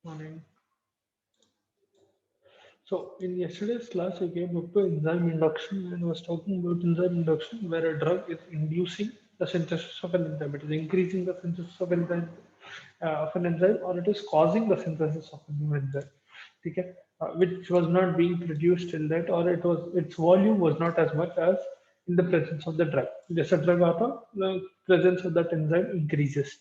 Morning. So in yesterday's class, I came up to enzyme induction and was talking about enzyme induction, where a drug is inducing the synthesis of an enzyme. It is increasing the synthesis of an enzyme, or it is causing the synthesis of a new enzyme. Okay, which was not being produced till that, or its volume was not as much as in the presence of the drug. Just a drug आता, the presence of that enzyme increases.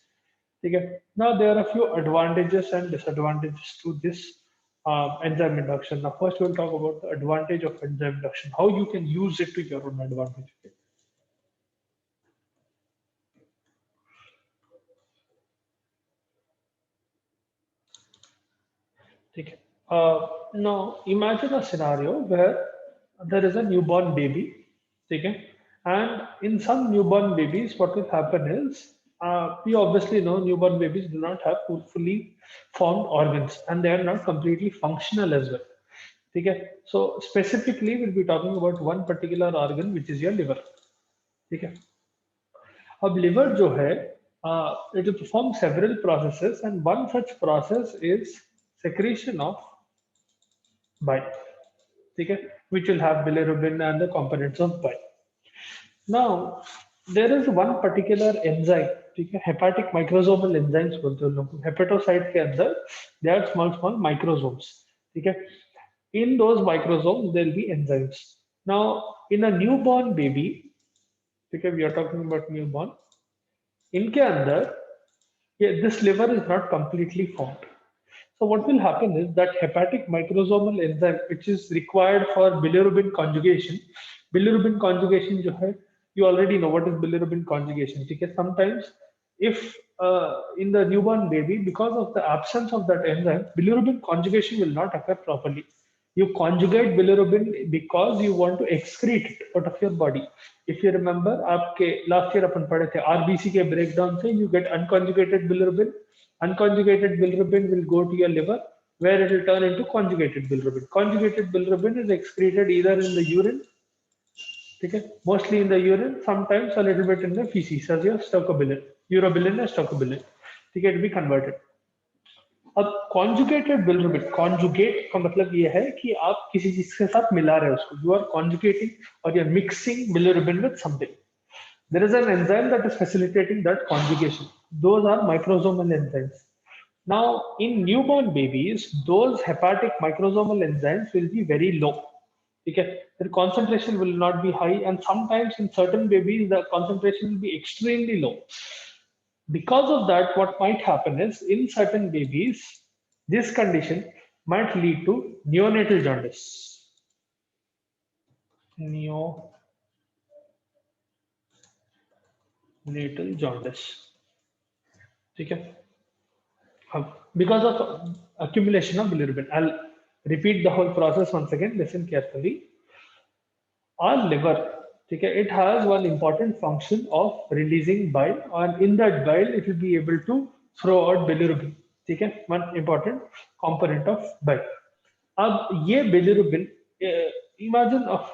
Okay. Now there are a few advantages and disadvantages to this enzyme induction. Now first we'll talk about the advantage of enzyme induction, how you can use it to your own advantage. Okay. Now imagine a scenario where there is a newborn baby. Okay. And in some newborn babies, what will happen is we obviously know newborn babies do not have fully formed organs and they are not completely functional as well. Okay. So specifically, we'll be talking about one particular organ, which is your liver. Okay. अब liver जो है, it will perform several processes, and one such process is secretion of bile. ठीक है, which will have bilirubin and the components of bile. Now, there is one particular enzyme, ठीक है, hepatic microsomal enzymes बोलते हैं लोग, hepatocyte के अंदर they are small small microsomes, ठीक है. In those microsomes there will be enzymes. Now, in a newborn baby, ठीक है, we are talking about newborn, इनके अंदर this liver is not completely formed. So what will happen is that hepatic microsomal enzyme, which is required for bilirubin conjugation जो है, you already know what is bilirubin conjugation. ठीक है, sometimes if in the newborn baby, because of the absence of that enzyme, bilirubin conjugation will not occur properly. You conjugate bilirubin because you want to excrete it out of your body. If you remember, आपके last year अपन पढ़े थे RBC के breakdown से you get unconjugated bilirubin. Unconjugated bilirubin will go to your liver, where it will turn into conjugated bilirubin. Conjugated bilirubin is excreted either in the urine, okay, mostly in the urine, sometimes a little bit in the feces as your stercobilin, urobilin and stercobilin. Okay, it will be converted. अब conjugated bilirubin, conjugate का मतलब ये है कि आप किसी चीज के साथ मिला रहे हो उसको, यू आर कॉन्जुगेटिंग और you are mixing bilirubin with something. There is an enzyme that is facilitating that conjugation. Those are microsomal enzymes. Now, in newborn babies, those hepatic microsomal enzymes will be very low. Okay, their concentration will not be high, and sometimes in certain babies, the concentration will be extremely low. Because of that, what might happen is in certain babies, this condition might lead to neonatal jaundice. Neonatal jaundice. Okay. Because of accumulation of bilirubin. I'll repeat the whole process once again. Listen carefully. Our liver, okay, it has one important function of releasing bile, and in that bile, it will be able to throw out bilirubin. Okay, one important component of bile. अब ये bilirubin, imagine of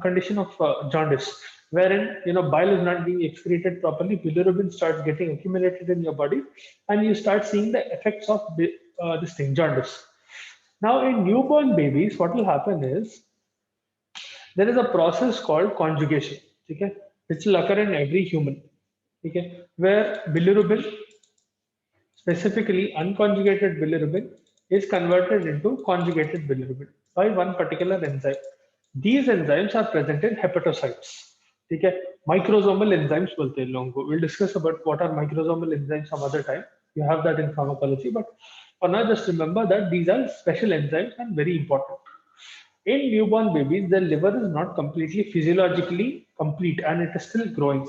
condition of jaundice, wherein bile is not being excreted properly, bilirubin starts getting accumulated in your body, and you start seeing the effects of this thing, jaundice. Now, in newborn babies, what will happen is there is a process called conjugation, okay, which will occur in every human, okay, where bilirubin, specifically unconjugated bilirubin, is converted into conjugated bilirubin by one particular enzyme. These enzymes are present in hepatocytes. ठीक है, microsomal enzymes बोलते हैं लोगों को. We'll discuss about what are microsomal enzymes some other time. You have that in pharmacology, but for now, just remember that these are special enzymes and very important. In newborn babies, the liver is not completely physiologically complete and it is still growing.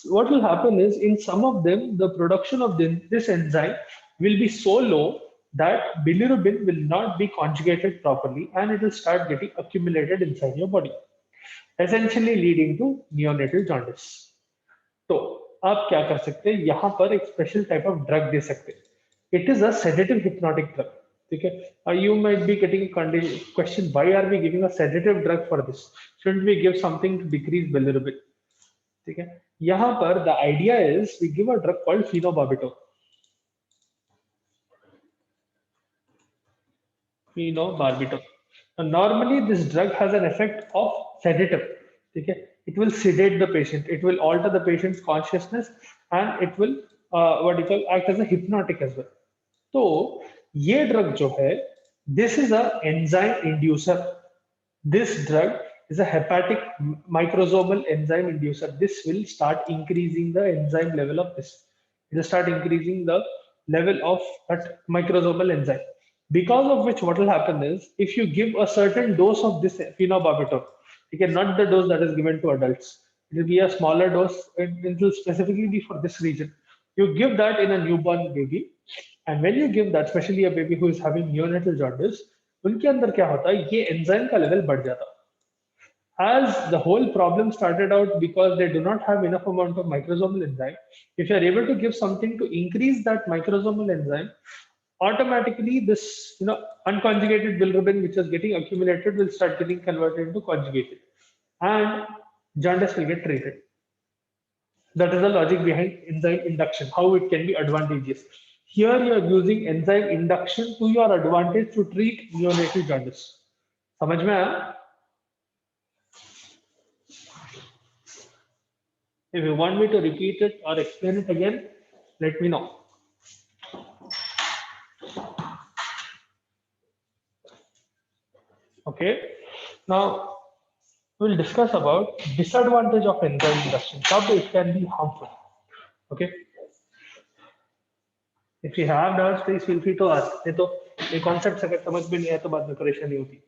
What will happen is in some of them, the production of this enzyme will be so low that bilirubin will not be conjugated properly and it will start getting accumulated inside your body, essentially leading to neonatal jaundice. तो आप क्या कर सकते हैं, यहाँ पर एक special type of drug दे सकते हैं. It is a sedative hypnotic drug. ठीक है, you might be getting question, why are we giving a sedative drug for this, shouldn't we give something to decrease bilirubin. ठीक है, यहाँ पर the idea is we give a drug called phenobarbital. phenobarbital. Now, normally, this drug has an effect of sedative. Okay? It will sedate the patient. It will alter the patient's consciousness, and it will what you call act as a hypnotic as well. तो ये drug जो है, this is a enzyme inducer. This drug is a hepatic microsomal enzyme inducer. This will start increasing the enzyme level of this. It will start increasing the level of that microsomal enzyme. Because of which, what will happen is, if you give a certain dose of this phenobarbital, okay, not the dose that is given to adults, it will be a smaller dose. It will specifically be for this region. You give that in a newborn baby, and when you give that, especially a baby who is having neonatal jaundice, उनके अंदर क्या होता है, ये enzyme का level बढ़ जाता है. As the whole problem started out because they do not have enough amount of microsomal enzyme, if you are able to give something to increase that microsomal enzyme, automatically this unconjugated bilirubin which is getting accumulated will start getting converted into conjugated, and jaundice will get treated. That is the logic behind enzyme induction, how it can be advantageous. Here you are using enzyme induction to your advantage to treat neonatal jaundice. समझ में आया? If you want me to repeat it or explain it again, let me know. Okay. Now we'll discuss about disadvantage of enzyme induction. How it can be harmful. Okay. If you have doubts, please feel free to ask. नहीं तो ये concepts अगर समझ में नहीं आया तो बाद में परेशानी होती.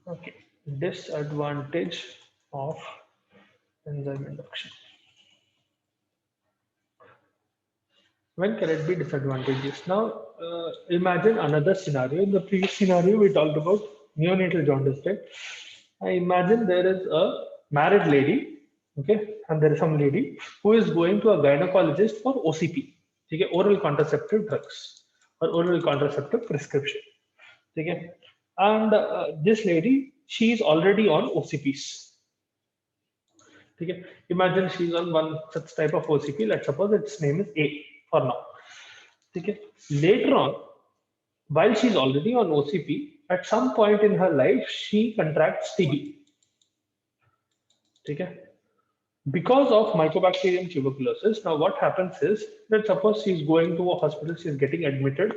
Okay, disadvantage of enzyme induction. When can it be disadvantageous? Now, imagine another scenario. In the previous scenario, we talked about neonatal jaundice, right? I imagine there is a married lady, okay, and there is some lady who is going to a gynecologist for OCP, okay, oral contraceptive drugs or oral contraceptive prescription, okay, and this lady, she is already on OCPs. Okay, imagine she's on one such type of OCP. Let's suppose its name is A for now. Okay, later on, while she's already on OCP, at some point in her life, she contracts TB. Okay, because of Mycobacterium tuberculosis. Now, what happens is that suppose she's going to a hospital, she's getting admitted,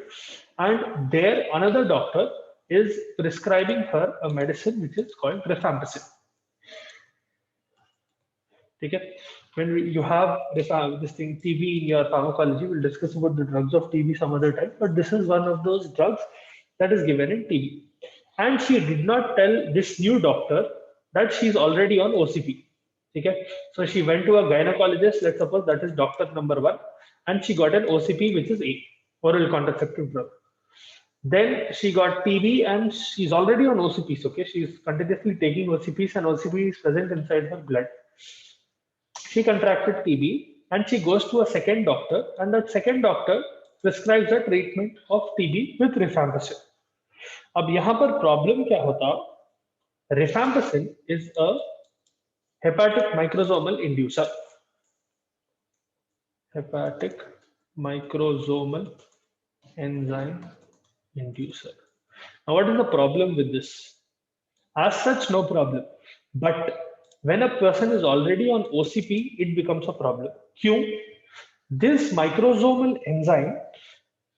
and there another doctor is prescribing her a medicine which is called rifampicin. Okay, when you have this thing TB in your pharmacology, we'll discuss about the drugs of TB some other time. But this is one of those drugs that is given in TB, and she did not tell this new doctor that she's already on OCP. Okay, so she went to a gynecologist. Let's suppose that is doctor number 1, and she got an OCP which is A, oral contraceptive drug. Then she got TB and she's already on OCPs. Okay, she's continuously taking OCPs, and OCP is present inside her blood. She contracted TB and she goes to a second doctor, and that second doctor prescribes a treatment of TB with rifampicin. अब यहाँ पर problem क्या होता? Rifampicin is a hepatic microsomal inducer. Hepatic microsomal enzyme inducer. Now, what is the problem with this? As such, no problem. But when a person is already on OCP, it becomes a problem. Q, this microsomal enzyme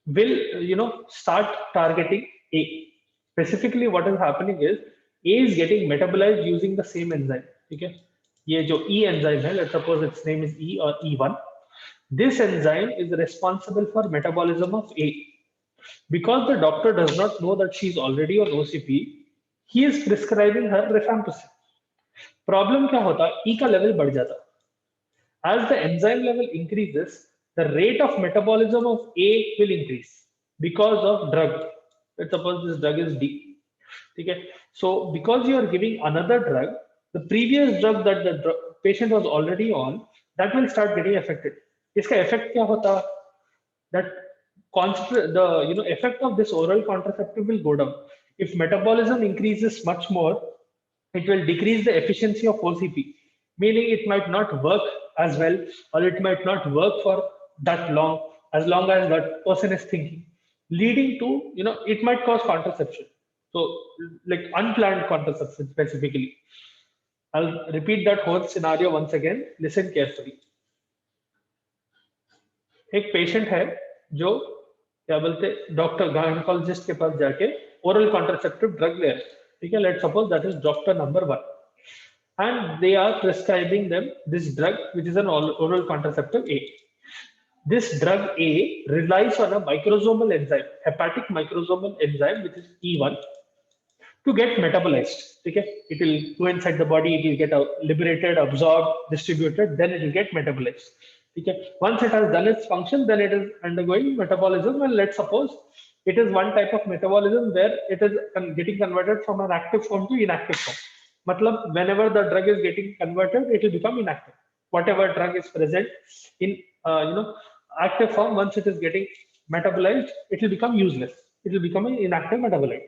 will, start targeting A. Specifically, what is happening is A is getting metabolized using the same enzyme. Okay, ये जो E enzyme है, let's suppose its name is E or E1. This enzyme is responsible for metabolism of A. Because the doctor does not know that she is already on OCP, he is prescribing her rifampicin. Problem क्या होता? E का level बढ़ जाता. As the enzyme level increases, the rate of metabolism of A will increase because of drug. Let's suppose this drug is D. Okay. So because you are giving another drug, the previous drug that the patient was already on, that will start getting affected. इसका effect क्या होता? That the effect of this oral contraceptive will go down. If metabolism increases much more, it will decrease the efficiency of OCP, meaning it might not work as well, or it might not work for that long as that person is thinking, leading to, it might cause contraception. So like unplanned contraception specifically. I'll repeat that whole scenario once again. Listen carefully. एक patient है जो क्या बोलते doctor gynaecologist के पास जाके oral contraceptive drug ले रहे हैं, ठीक है. Let's suppose that is doctor number 1 and they are prescribing them this drug which is an oral contraceptive A. This drug A relies on a microsomal enzyme, hepatic microsomal enzyme, which is E1, to get metabolized. Okay, it will go inside the body, it will get liberated, absorbed, distributed, then it will get metabolized. Okay, once it has done its function, then it is undergoing metabolism. And let's suppose it is one type of metabolism where it is getting converted from an active form to inactive form. Matlab, whenever the drug is getting converted, it will become inactive. Whatever drug is present in active form, once it is getting metabolized, it will become useless. It will become an inactive metabolite.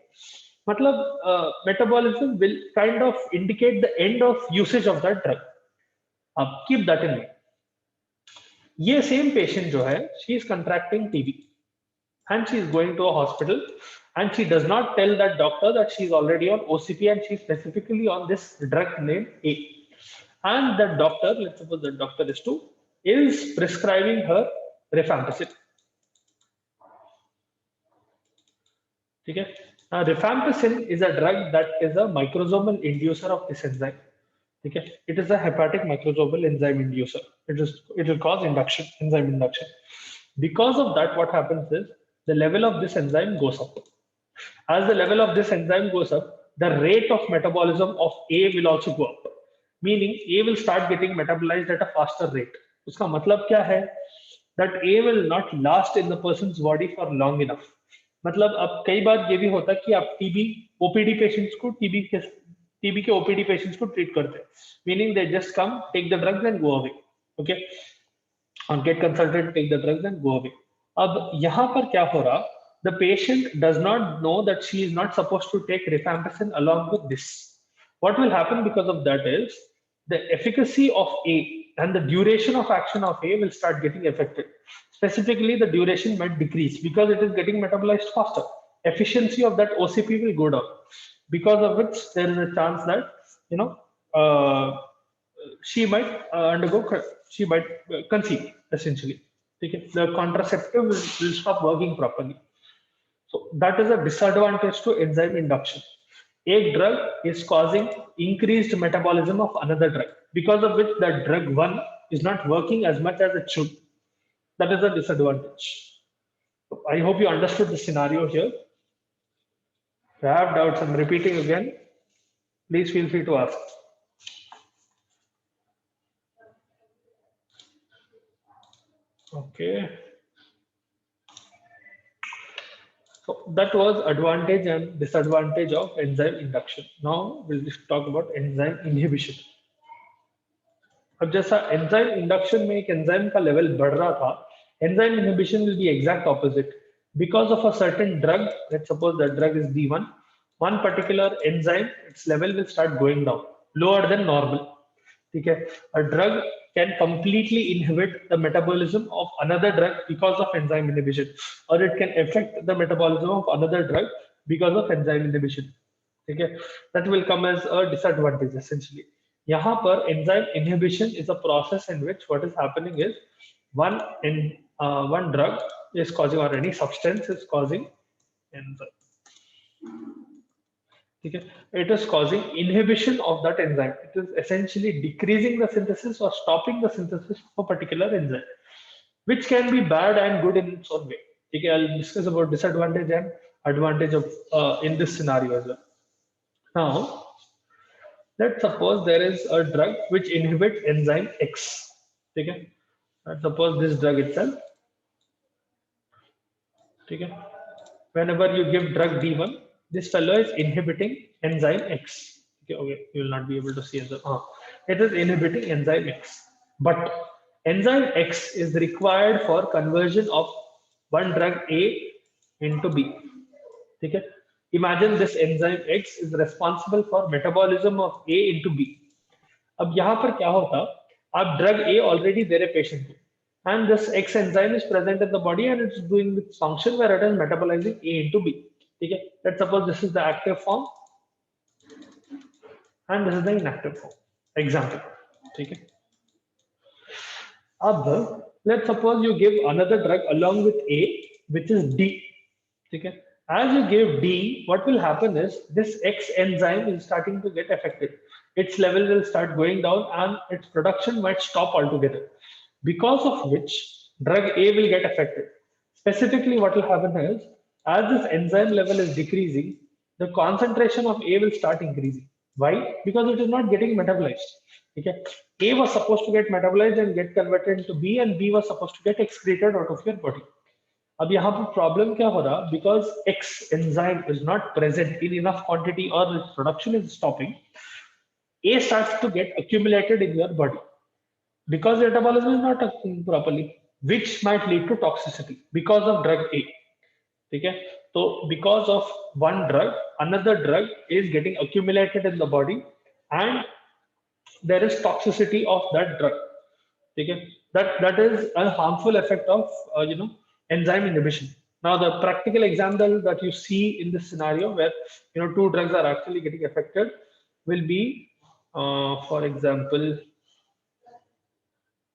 Matlab, metabolism will kind of indicate the end of usage of that drug. Keep that in mind. ये same patient जो है, she is contracting TB and she is going to a hospital and she does not tell that doctor that she is already on OCP and she is specifically on this drug named A. And the doctor, let's suppose the doctor is prescribing her rifampicin. Okay. Now, rifampicin is a drug that is a microsomal inducer of this enzyme. Okay. It is a hepatic microsomal enzyme inducer. It will cause enzyme induction. Because of that, what happens is the level of this enzyme goes up. As the level of this enzyme goes up, the rate of metabolism of A will also go up. Meaning A will start getting metabolized at a faster rate. उसका मतलब क्या है? That A will not last in the person's body for long enough. मतलब अब कई बार ये भी होता है कि आप टीबी ओपीडी पेशेंट्स को टीबी के ओपीडी पेशेंट्स को ट्रीट करते हैं, meaning they just come, take the drugs and go away. Okay, और get consulted, take the drugs and go away. अब यहाँ पर क्या हो रहा, the patient does not know that she is not supposed to take rifampicin along with this. What will happen because of that is the efficacy of A and the duration of action of A will start getting affected. Specifically, the duration might decrease because it is getting metabolized faster. Efficiency of that OCP will go down, because of which there is a chance that she might she might conceive essentially. Okay? The contraceptive will stop working properly. So that is a disadvantage to enzyme induction. A drug is causing increased metabolism of another drug, because of which that drug 1 is not working as much as it should. That is a disadvantage. I hope you understood the scenario here. If you have doubts, I'm repeating again. Please feel free to ask. Okay. So that was advantage and disadvantage of enzyme induction. Now we'll just talk about enzyme inhibition. अब जैसा enzyme induction में एक enzyme का level बढ़ रहा था, enzyme inhibition will be exact opposite. Because of a certain drug, let's suppose the drug is D1, one particular enzyme, its level will start going down, lower than normal. Okay, a drug can completely inhibit the metabolism of another drug because of enzyme inhibition, or it can affect the metabolism of another drug because of enzyme inhibition. Okay, that will come as a disadvantage essentially. यहाँ पर enzyme inhibition is a process in which what is happening is one drug is causing, or any substance is causing enzyme. Okay. It is causing inhibition of that enzyme. It is essentially decreasing the synthesis or stopping the synthesis of a particular enzyme, which can be bad and good in its own way. Okay, I'll discuss about disadvantage and advantage of in this scenario as well. Now, let's suppose there is a drug which inhibits enzyme X. Okay, let's suppose this drug itself. Okay, whenever you give drug D1, this fellow is inhibiting enzyme X. Okay, you will not be able to see it. It is inhibiting enzyme X. But enzyme X is required for conversion of one drug A into B. Okay? Imagine this enzyme X is responsible for metabolism of A into B. अब यहाँ पर क्या होता, अब drug A already there a patient and this X enzyme is present in the body and it's doing its function where it is metabolizing A into B. Okay, let's suppose this is the active form and this is the inactive form. Example. Okay. अब let's suppose you give another drug along with A, which is D. Okay. As you give D, what will happen is this X enzyme is starting to get affected. Its level will start going down and its production might stop altogether. Because of which drug A will get affected. Specifically, what will happen is as this enzyme level is decreasing, the concentration of A will start increasing. Why? Because it is not getting metabolized. Okay. A was supposed to get metabolized and get converted into B, and B was supposed to get excreted out of your body. अब यहाँ पर problem क्या हो रहा because X enzyme is not present in enough quantity or its production is stopping, A starts to get accumulated in your body because the metabolism is not occurring properly, which might lead to toxicity because of drug A. Okay, so because of one drug, another drug is getting accumulated in the body, and there is toxicity of that drug. Okay, that is a harmful effect of enzyme inhibition. Now, the practical example that you see in this scenario where two drugs are actually getting affected will be, for example,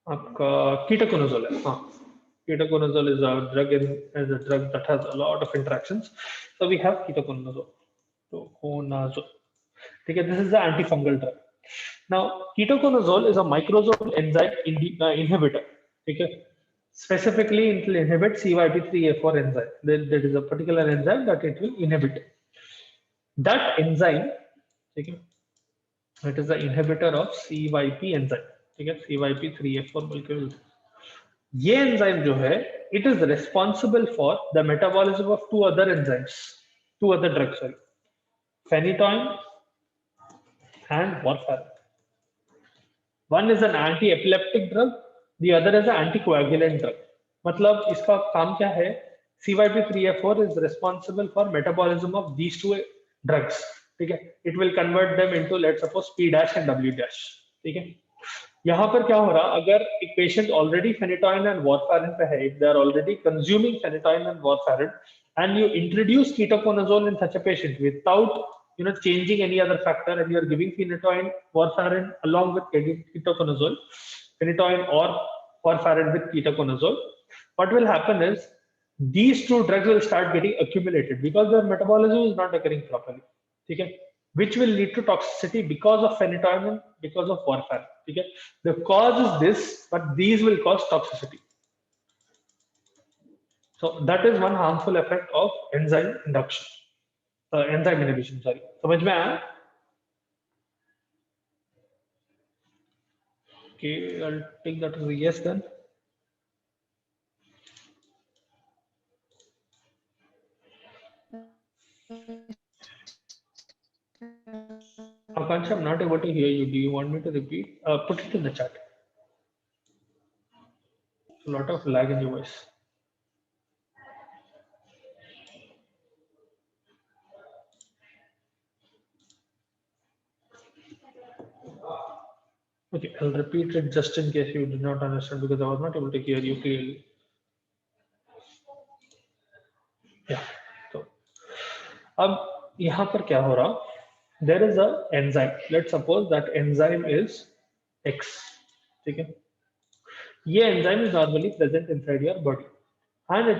ketoconazole. Ketoconazole is a drug that has a lot of interactions. So we have ketoconazole. Okay, this is the antifungal drug. Now, ketoconazole is a microsomal enzyme inhibitor. Okay, specifically it will inhibit CYP3A4 enzyme. There is a particular enzyme that it will inhibit. That enzyme, okay, it is the inhibitor of CYP enzyme. Okay, CYP3A4 molecule. ये enzyme जो है, it is responsible for the metabolism of two other drugs, sorry, phenytoin and warfarin. One is an anti-epileptic drug, the other is an anticoagulant drug. मतलब इसका काम क्या है? CYP3A4 is responsible for metabolism of these two drugs. ठीक है? It will convert them into, let's suppose, P dash and W dash. ठीक है? यहाँ पर क्या हो रहा? अगर एक patient already phenytoin and warfarin पे है, if they are already consuming phenytoin and warfarin, and you introduce ketoconazole in such a patient without changing any other factor, and you are giving phenytoin, warfarin along with ketoconazole, phenytoin or warfarin with ketoconazole, what will happen is these two drugs will start getting accumulated because their metabolism is not occurring properly. Okay? Which will lead to toxicity because of phenytoin and because of warfarin. Okay? The cause is this, but these will cause toxicity. So that is one harmful effect of enzyme induction. Enzyme inhibition, sorry. समझ में आया? Okay, I'll take that as a yes then. Akansha, I'm not able to hear you. Do you want me to repeat? Put it in the chat. A lot of lag in your voice. Okay, I'll repeat it just in case you did not understand because I was not able to hear you clearly. Yeah. So, अब यहाँ पर क्या हो रहा? There is a enzyme. Let's suppose that enzyme is X. ठीक है? ये enzyme is normally present inside your body, and it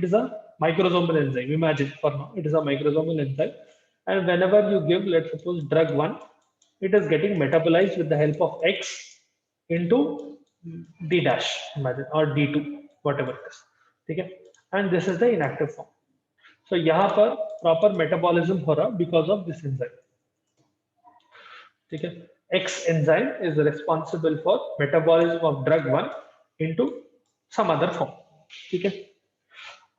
is a microsomal enzyme. Imagine for now, it is a microsomal enzyme, and whenever you give, let's suppose, drug 1, it is getting metabolized with the help of X into D dash, imagine, or D2, whatever it is. Okay? And this is the inactive form. So यहाँ पर proper metabolism हो रहा because of this enzyme. Okay? X enzyme is responsible for metabolism of drug 1 into some other form. Okay?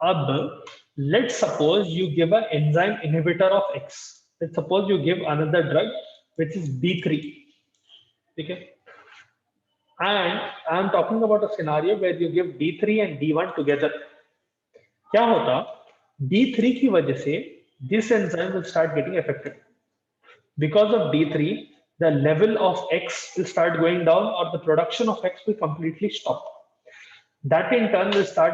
अब let's suppose you give an enzyme inhibitor of X. Let's suppose you give another drug which is D3. Okay? And I'm talking about a scenario where you give D3 and D1 together. क्या होता? D3 की वजह से this enzyme will start getting affected. Because of D3, the level of X will start going down or the production of X will completely stop. That in turn will start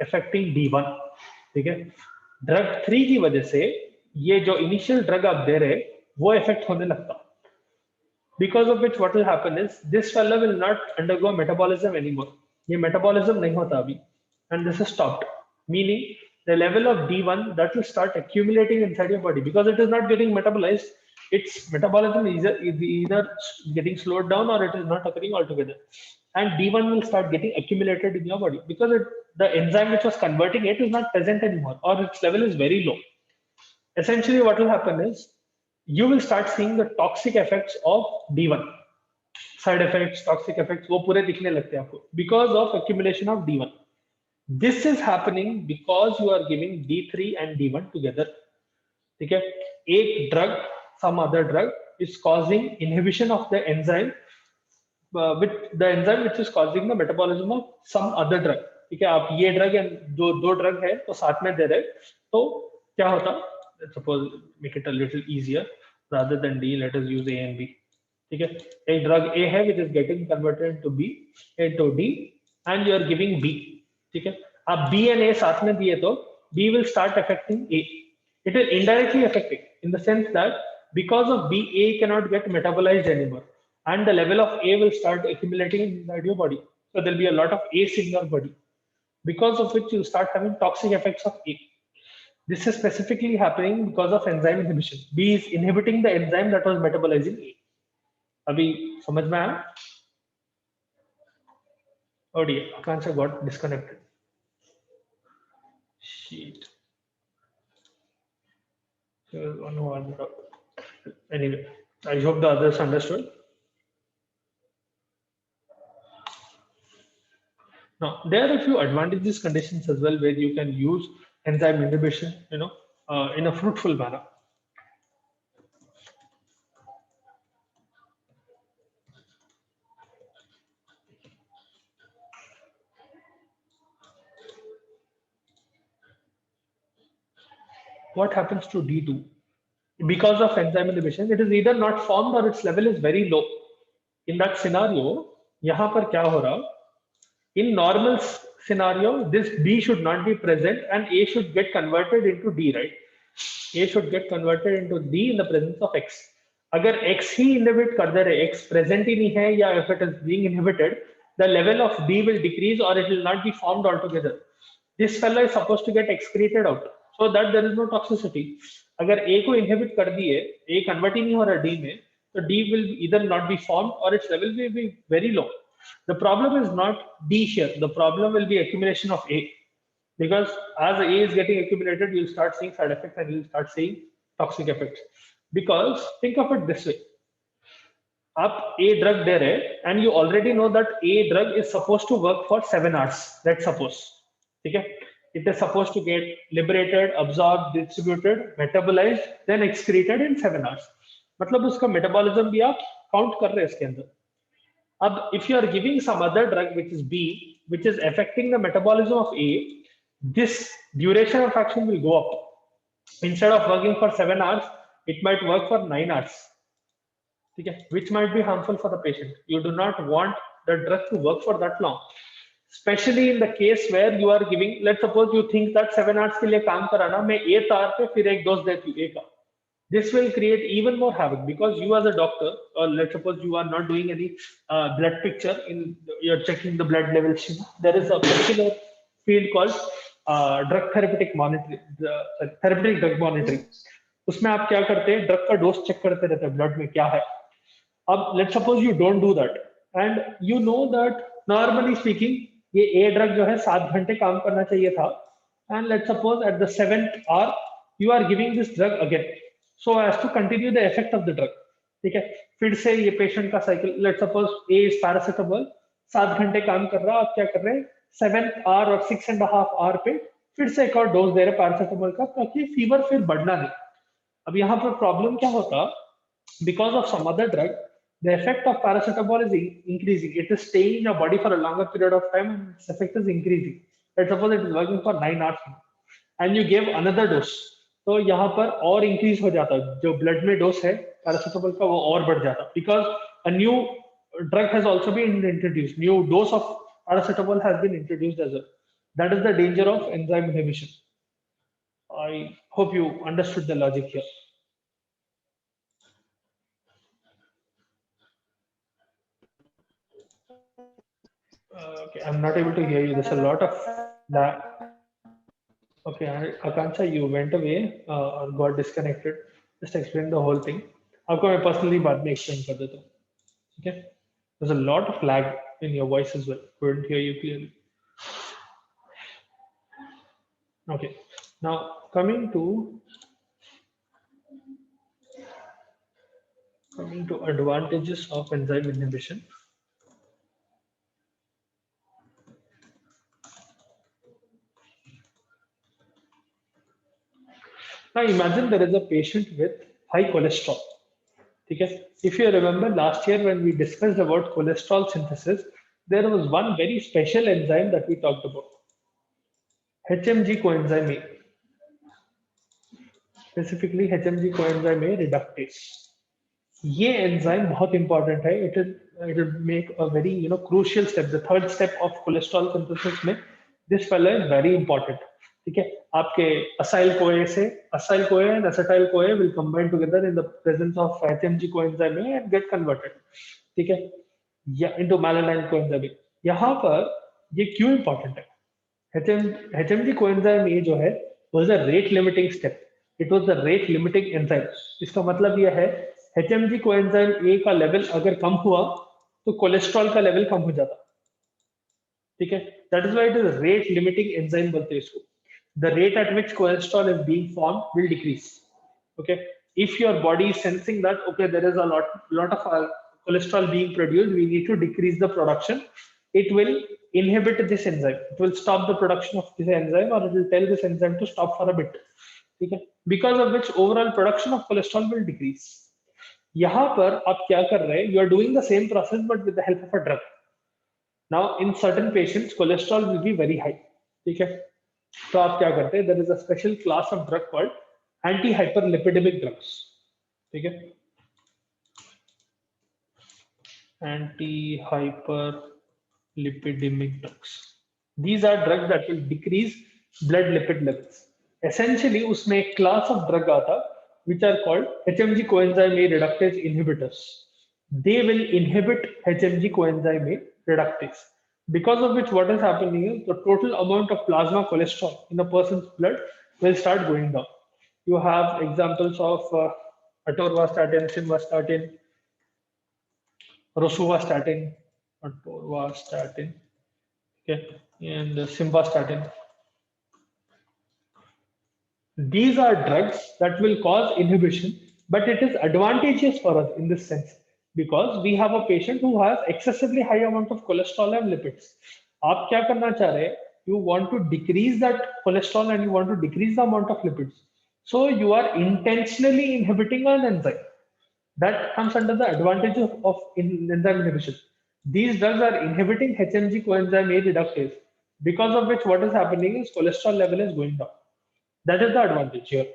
affecting D1. ठीक है, drug 3 की वजह से ये जो initial drug आप दे रहे वो इफेक्ट होने लगता, because of which what will happen is this fellow will not undergo metabolism anymore. ये metabolism नहीं होता अभी, and this is stopped, meaning the level of D1 that will start accumulating inside your body because it is not getting metabolized. Its metabolism is either getting slowed down or it is not occurring altogether, and D1 will start getting accumulated in your body because the enzyme which was converting it is not present anymore or its level is very low. Essentially what will happen is you will start seeing the toxic effects of D1. Side effects, toxic effects, वो पूरे दिखने लगते हैं आपको because of accumulation of D1. This is happening because you are giving D3 and D1 together. ठीक है, एक drug, some other drug is causing inhibition of the enzyme, with the enzyme which is causing the metabolism of some other drug. ठीक है, आप ये drug दो drug है तो साथ में दे रहे, तो क्या होता, suppose make it a little easier, rather than D let us use A and B. ठीक है, एक ड्रग A है which is getting converted into B into D and you are giving B. ठीक है, आप B and A साथ में दिए तो B will start affecting A. It will indirectly affect it in the sense that because of B, A cannot get metabolized anymore and the level of A will start accumulating inside your body. So there will be a lot of A's in your body, because of which you start having toxic effects of A. This is specifically happening because of enzyme inhibition. B is inhibiting the enzyme that was metabolizing A. अभी समझ में आया? Oh dear, Akansha got disconnected. Shit. Anyway, I hope the others understood. Now, there are a few advantages conditions as well where you can use enzyme inhibition, in a fruitful manner. What happens to D2? Because of enzyme inhibition, it is either not formed or its level is very low. In that scenario, यहाँ पर क्या हो रहा? In normal scenario, this B should not be present and A should get converted into D, right? A should get converted into D in the presence of X. अगर X ही inhibit कर दे रहे, X present ही नहीं है, या if it is being inhibited, the level of D will decrease or it will not be formed altogether. This fellow is supposed to get excreted out, so that there is no toxicity. अगर A को inhibit कर दिए, A convert ही नहीं हो रहा D में, so D will either not be formed or its level will be very low. The problem is not D here. The problem will be accumulation of A, because as A is getting accumulated, you'll start seeing side effects and you'll start seeing toxic effects. Because think of it this way: आप A drug दे रहे and you already know that A drug is supposed to work for 7 hours. Let's suppose, ठीक है? It is supposed to get liberated, absorbed, distributed, metabolized, then excreted in 7 hours. मतलब उसका metabolism भी आप count कर रहे हैं इसके अंदर. अब if you are giving some other drug which is B, which is affecting the metabolism of A, this duration of action will go up. Instead of working for 7 hours, it might work for 9 hours. Okay, which might be harmful for the patient. You do not want the drug to work for that long. Especially in the case where you are giving, let's suppose you think that 7 hours के लिए काम कराना, मैं 8 hour पे फिर एक dose देती हूँ A का. This will create even more havoc because you as a doctor, or let's suppose you are not doing any blood picture, you're checking the blood levels. There is a particular field called drug therapeutic monitoring, therapeutic drug monitoring. उसमें आप क्या करते हैं, drug का dose check करते रहते हैं blood में क्या है. अब let's suppose you don't do that and you know that normally speaking ये A ड्रग जो है 7 घंटे काम करना चाहिए था, and let's suppose at the 7th hour you are giving this drug again so as to continue the effect of the drug. ठीक है, फिर से ये पेशेंट का cycle, let's suppose A is paracetamol, 7 घंटे काम कर रहा, आप क्या कर रहे हैं 7th hour और 6.5 hour पे फिर से एक और डोज दे रहे पैरासिटामोल का, ताकि फीवर फिर बढ़ना नहीं. अब यहाँ पर प्रॉब्लम क्या होता, because of some other drug the effect of paracetamol is increasing. It is staying in your body for a longer period of time and its effect is increasing. Let's suppose it is working for 9 hours and you give another dose, तो यहाँ पर और increase हो जाता है जो blood में dose है, पैरासिटामोल का वो और बढ़ जाता, because a new drug has also been introduced, new dose of paracetamol has been introduced as well. That is the danger of enzyme inhibition. I hope you understood the logic here. Okay, I'm not able to hear you. There's a lot of lag. Okay, Akansha, you went away or got disconnected. Just explain the whole thing. आपको मैं personally बाद में explain कर देता हूँ. Okay, there's a lot of lag in your voice as well. Couldn't hear you clearly. Okay, now coming to advantages of enzyme inhibition. Now imagine there is a patient with high cholesterol. Okay? If you remember last year when we discussed about cholesterol synthesis, there was one very special enzyme that we talked about, HMG coenzyme A, specifically HMG coenzyme A reductase. ये enzyme बहुत important है. It will make a very crucial step, the third step of cholesterol synthesis में. This fellow is very important. ठीक है, आपके acyl CoA से acyl CoA and acetyl CoA will combine together in the presence of HMG coenzyme A and get converted. ठीक है, into malonyl coenzyme A. यहाँ पर ये क्यों important है? HMG coenzyme A जो है was a rate limiting step. It was the rate limiting enzyme. इसका मतलब यह है HMG coenzyme A का लेवल अगर कम हुआ तो कोलेस्ट्रॉल का लेवल कम हो जाता. ठीक है, that is why it is rate limiting enzyme बोलते हैं इसको. The rate at which cholesterol is being formed will decrease. Okay, if your body is sensing that okay there is a lot of cholesterol being produced, we need to decrease the production, it will inhibit this enzyme. It will stop the production of this enzyme, or it will tell this enzyme to stop for a bit. Okay, because of which overall production of cholesterol will decrease. यहाँ पर आप क्या कर रहे हैं? You are doing the same process but with the help of a drug. Now in certain patients cholesterol will be very high. ठीक है, तो आप क्या करते हैं? There is a special class of drug called anti-hyperlipidemic drugs. ठीक है, anti-hyperlipidemic drugs. These are drugs that will decrease blood lipid levels. Essentially, उसमें एक class of drug आता which are called HMG coenzyme A reductase inhibitors. They will inhibit HMG coenzyme A reductase. Because of which what is happening is the total amount of plasma cholesterol in a person's blood will start going down. You have examples of atorvastatin, simvastatin, rosuvastatin, atorvastatin, okay, and simvastatin. These are drugs that will cause inhibition, but it is advantageous for us in this sense because we have a patient who has excessively high amount of cholesterol and lipids. आप क्या करना चाह रहे हैं? You want to decrease that cholesterol and you want to decrease the amount of lipids. So you are intentionally inhibiting an enzyme. That comes under the advantage of enzyme inhibition. These drugs are inhibiting HMG coenzyme A reductase, because of which what is happening is cholesterol level is going down. That is the advantage here.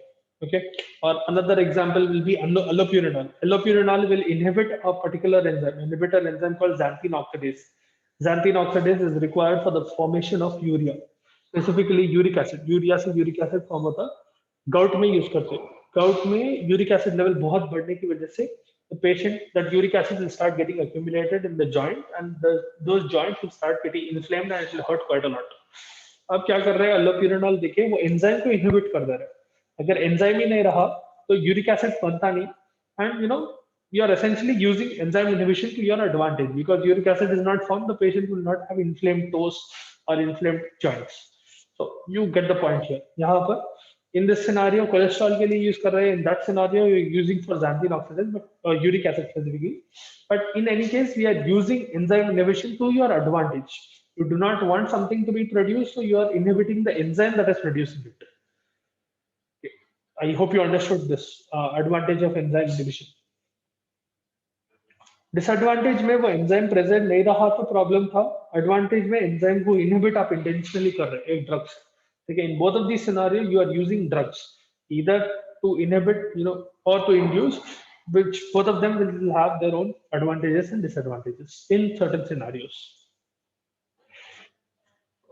Okay, or another example will be allopurinol. Allopurinol will inhibit a particular enzyme, inhibit an enzyme called xanthine oxidase. Xanthine oxidase is required for the formation of urea, specifically uric acid. Urea से uric acid form होता, gout में use करते हैं. Gout में uric acid level बहुत बढ़ने की वजह से the patient, that uric acid will start getting accumulated in the joint and those joints will start getting inflamed and it will hurt quite a lot. अब क्या कर रहे हैं? allopurinol देके वो एंजाइम को इनहिबिट कर दे रहे हैं. अगर एंजाइम ही नहीं रहा तो यूरिक एसिड बनता नहीं, and you are essentially using enzyme inhibition to your advantage because uric acid is not formed, the patient will not have inflamed toes or inflamed joints. So you get the point here. यहाँ पर in this scenario cholesterol के लिए use कर रहे हैं, in that scenario you are using for xanthine oxidase but uric acid specifically, but in any case we are using enzyme inhibition to your advantage. You do not want something to be produced, so you are inhibiting the enzyme that is producing it. Okay. I hope you understood this advantage of enzyme inhibition. Disadvantage में वो enzyme present नहीं रहा तो problem था. Advantage में enzyme को inhibit आप intentionally कर रहे हैं एक ड्रग्स. ठीक है, in both of this scenario you are using drugs either to inhibit और to induce. which both of them will have their own advantages and disadvantages in certain scenarios.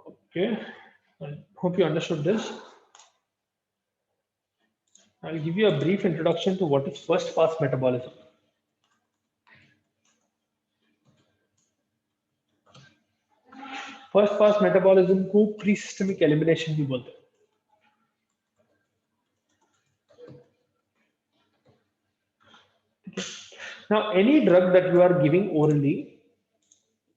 Okay, I hope you understood this. I'll give you a brief introduction to what is first pass metabolism. First pass metabolism को pre systemic elimination भी बोलते हैं. Now, any drug that you are giving orally,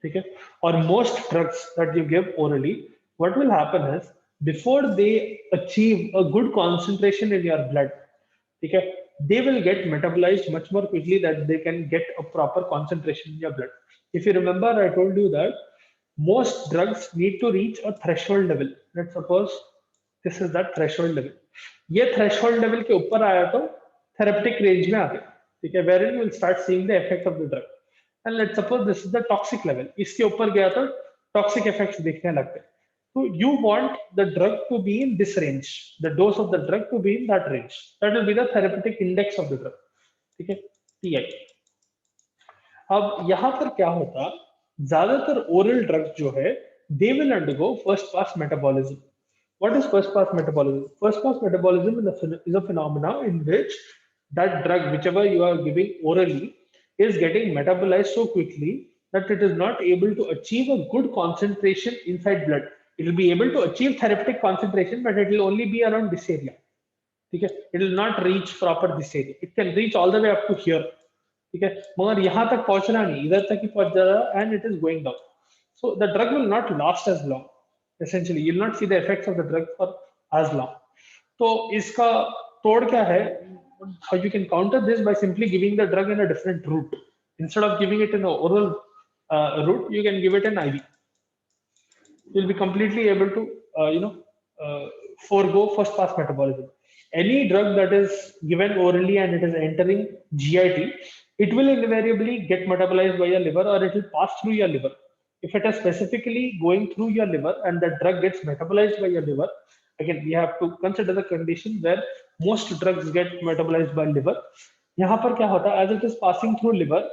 okay, or most drugs that you give orally, what will happen is before they achieve a good concentration in your blood, okay, they will get metabolized much more quickly that they can get a proper concentration in your blood. If you remember, I told you that most drugs need to reach a threshold level. Let's suppose this is that threshold level. ये threshold level के ऊपर आया तो therapeutic range में आ गया, ठीक है, wherein you will start seeing the effect of the drug. And let's suppose this is the toxic level. इसके ऊपर गया तो toxic effects दिखने लगते हैं. So you want the drug to be in this range, the dose of the drug to be in that range. That will be the therapeutic index of the drug. ठीक है, TI. अब यहाँ पर क्या होता, ज्यादातर oral drugs जो है, they will undergo first pass metabolism. What is first pass metabolism? First pass metabolism is a phenomena in which that drug, whichever you are giving orally, is getting metabolized so quickly that it is not able to achieve a good concentration inside blood. It will be able to achieve therapeutic concentration, but it will only be around this area. ठीक है, it will not reach proper this area. It can reach all the way up to here. ठीक है, मगर यहाँ तक पहुँचना नहीं, इधर तक ही पहुँच जा रहा, and it is going down. So the drug will not last as long. Essentially, you will not see the effects of the drug for as long. तो इसका तोड़ क्या है? How you can counter this by simply giving the drug in a different route. Instead of giving it in an oral route, you can give it an IV. You'll be completely able to, forego first pass metabolism. Any drug that is given orally and it is entering GIT, it will invariably get metabolized by your liver or it will pass through your liver. If it is specifically going through your liver and the drug gets metabolized by your liver, again, we have to consider the condition where most drugs get metabolized by liver. यहाँ पर क्या होता है? As it is passing through liver,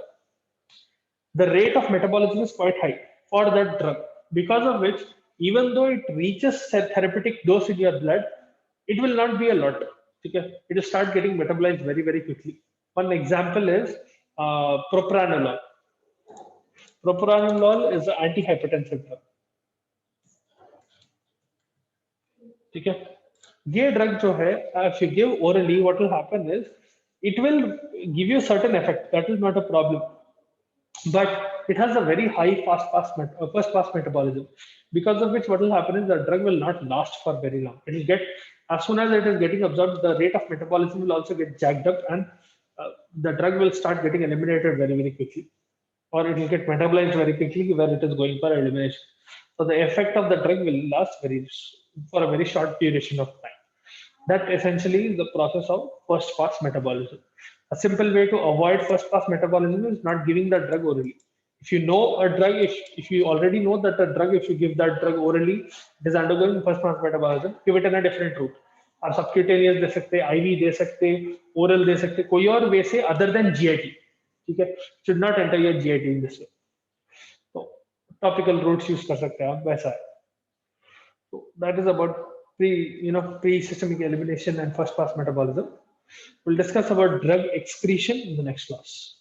the rate of metabolism is quite high for that drug, because of which, even though it reaches therapeutic dose in your blood, it will not be a lot. Okay? It will start getting metabolized very, very quickly. One example is propranolol. Propranolol is an antihypertensive drug. ठीक है, ये drug जो है, if you give orally, what will happen is it will give you certain effect. That is not a problem, but it has a very high first pass metabolism, because of which what will happen is the drug will not last for very long. It will get, as soon as it is getting absorbed, the rate of metabolism will also get jacked up, and the drug will start getting eliminated very, very quickly, or it will get metabolized very quickly where it is going for elimination. So the effect of the drug will last for a very short duration of time. That essentially is the process of first pass metabolism. A simple way to avoid first pass metabolism is not giving the drug orally. If you know a drug, if you already know that the drug, if you give that drug orally, it is undergoing first pass metabolism, give it in a different route. आप subcutaneous दे सकते, IV दे सकते, oral दे सकते, कोई और way से other than GIT, ठीक है, should not enter your GIT in this way. तो topical routes use कर सकते हैं आप, वैसा है. So that is about pre-systemic elimination and first pass metabolism. We'll discuss about drug excretion in the next class.